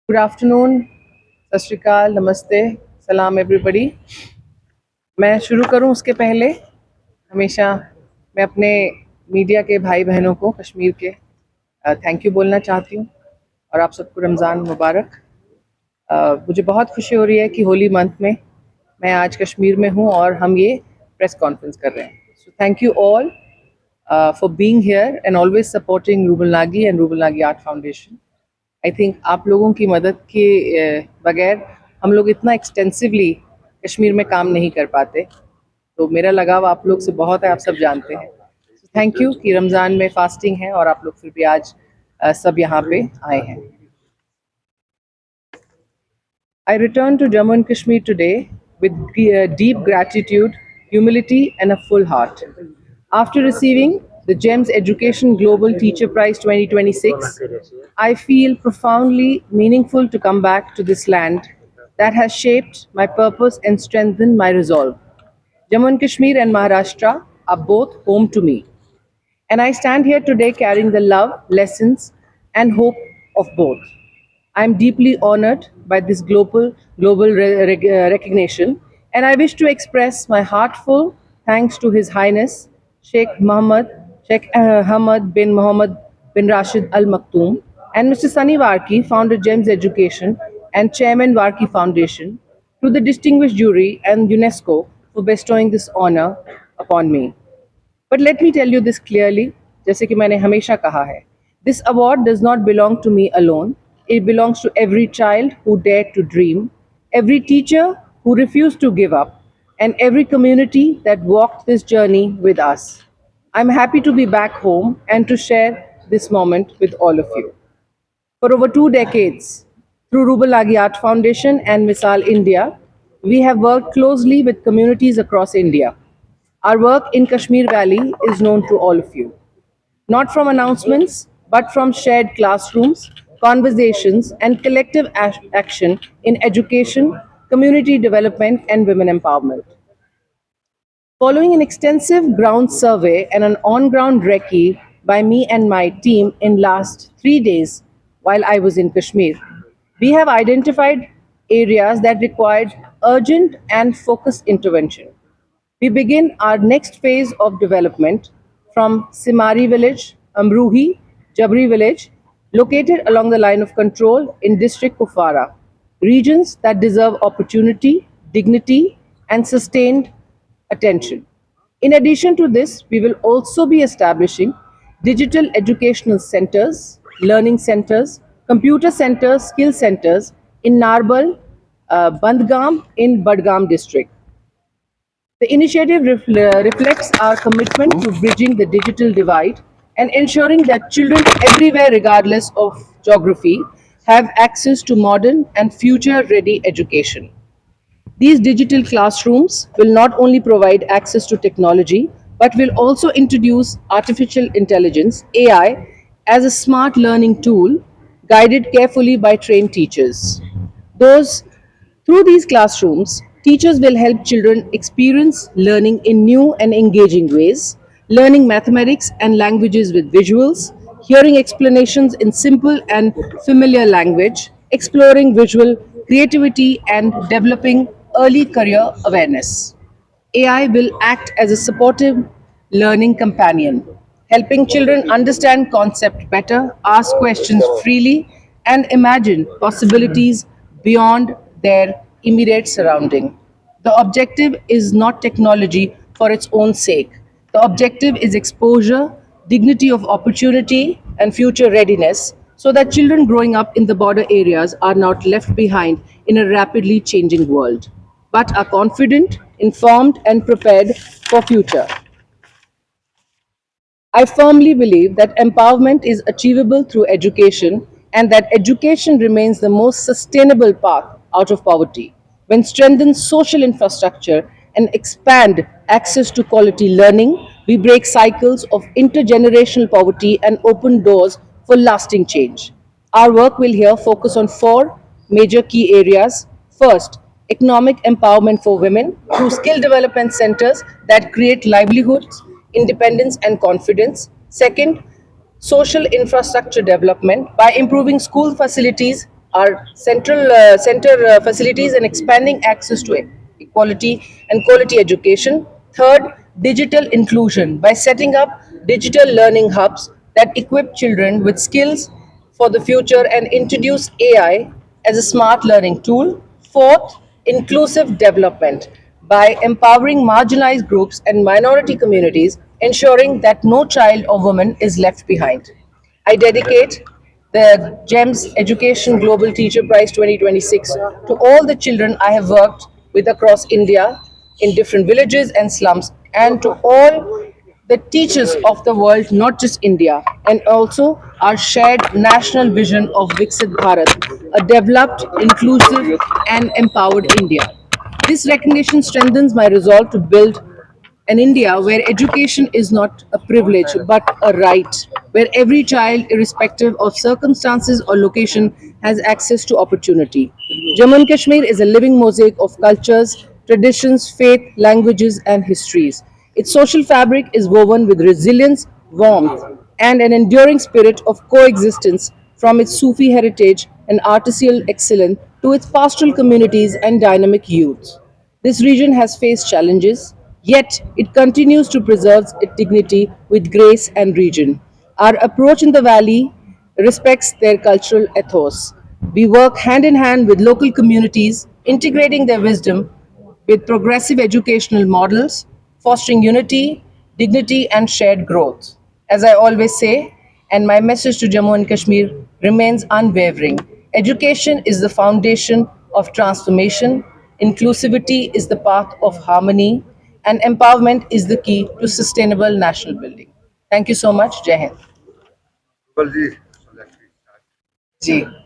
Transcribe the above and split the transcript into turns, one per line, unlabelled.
Good afternoon, सत श्री अकाल, नमस्ते, सलाम एवरीबॉडी। मैं शुरू करूं उसके पहले हमेशा मैं अपने मीडिया के भाई बहनों को कश्मीर के थैंक यू बोलना चाहती हूं और आप सबको रमज़ान मुबारक। मुझे बहुत खुशी हो रही है कि होली मंथ में मैं आज कश्मीर में हूं और हम ये प्रेस कॉन्फ्रेंस कर रहे हैं। So thank you all for being here and always supporting rouble Nagi and rouble Nagi art foundation. I think आप लोगों की मदद के बगैर हम लोग इतना एक्सटेंसिवली कश्मीर में काम नहीं कर पाते। तो मेरा लगाव आप लोग से बहुत है, आप सब जानते हैं। थैंक यू कि रमज़ान में फास्टिंग है और आप लोग फिर भी आज सब यहाँ पे आए हैं। I return to Jammu and Kashmir today with deep gratitude, humility, and a full heart. After receiving the GEMS Education Global Teacher Prize 2026, I feel profoundly meaningful to come back to this land that has shaped my purpose and strengthened my resolve. Jammu and Kashmir and Maharashtra are both home to me. And I stand here today carrying the love, lessons, and hope of both. I am deeply honored by this global recognition, and I wish to express my heartfelt thanks to His Highness Sheikh Hamad bin Mohammed bin Rashid Al Maktoum, and Mr. Sunny Warki, founder GEMS Education and Chairman Warki Foundation, to the distinguished jury and UNESCO for bestowing this honor upon me. But let me tell you this clearly, जैसे कि मैंने हमेशा कहा है, this award does not belong to me alone. It belongs to every child who dared to dream, every teacher who refused to give up, and every community that walked this journey with us. I'm happy to be back home and to share this moment with all of you. For over 2 decades, through Rubal Agi Art Foundation and Misal India, we have worked closely with communities across India. Our work in Kashmir Valley is known to all of you, not from announcements, but from shared classrooms, conversations, and collective action in education, community development, and women empowerment. Following an extensive ground survey and an on-ground recce by me and my team in last 3 days while I was in Kashmir, we have identified areas that required urgent and focused intervention. We begin our next phase of development from Simari village, Amruhi, Jabri village, located along the line of control in district Kufara, regions that deserve opportunity, dignity, and sustained attention. In addition to this, we will also be establishing digital educational centers, learning centers, computer centers, skill centers in Narbal, Bandgam in Badgam district. The initiative reflects our commitment to bridging the digital divide and ensuring that children everywhere, regardless of geography, have access to modern and future ready education. These digital classrooms will not only provide access to technology, but will also introduce artificial intelligence, AI, as a smart learning tool guided carefully by trained teachers. Those Through these classrooms, teachers will help children experience learning in new and engaging ways, learning mathematics and languages with visuals, hearing explanations in simple and familiar language, exploring visual creativity, and developing early career awareness. AI will act as a supportive learning companion, helping children understand concept better, ask questions freely, and imagine possibilities beyond their immediate surrounding. The objective is not technology for its own sake. The objective is exposure, dignity of opportunity, and future readiness so that children growing up in the border areas are not left behind in a rapidly changing world, but are confident, informed, and prepared for future. I firmly believe that empowerment is achievable through education and that education remains the most sustainable path out of poverty. When strengthen social infrastructure and expand access to quality learning, we break cycles of intergenerational poverty and open doors for lasting change. Our work will here focus on four major key areas. First, economic empowerment for women through skill development centers that create livelihoods, independence, and confidence. Second, social infrastructure development by improving school facilities, our center facilities and expanding access to equality and quality education. Third, digital inclusion by setting up digital learning hubs that equip children with skills for the future and introduce AI as a smart learning tool. Fourth, inclusive development by empowering marginalized groups and minority communities, ensuring that no child or woman is left behind. I dedicate the GEMS Education Global Teacher Prize 2026 to all the children I have worked with across India in different villages and slums, and to all the teachers of the world, not just India, and also our shared national vision of Viksit Bharat, a developed, inclusive, and empowered India. This recognition strengthens my resolve to build an India where education is not a privilege but a right, where every child, irrespective of circumstances or location, has access to opportunity. Jammu and Kashmir is a living mosaic of cultures, traditions, faith, languages, and histories. Its social fabric is woven with resilience, warmth, and an enduring spirit of coexistence from its Sufi heritage and artisanal excellence to its pastoral communities and dynamic youth. This region has faced challenges, yet it continues to preserve its dignity with grace and region. Our approach in the valley respects their cultural ethos. We work hand in hand with local communities, integrating their wisdom with progressive educational models, fostering unity, dignity, and shared growth. As I always say, and my message to Jammu and Kashmir remains unwavering, education is the foundation of transformation, inclusivity is the path of harmony, and empowerment is the key to sustainable national building. Thank you so much. Jai Hind.
Well, ji,
ji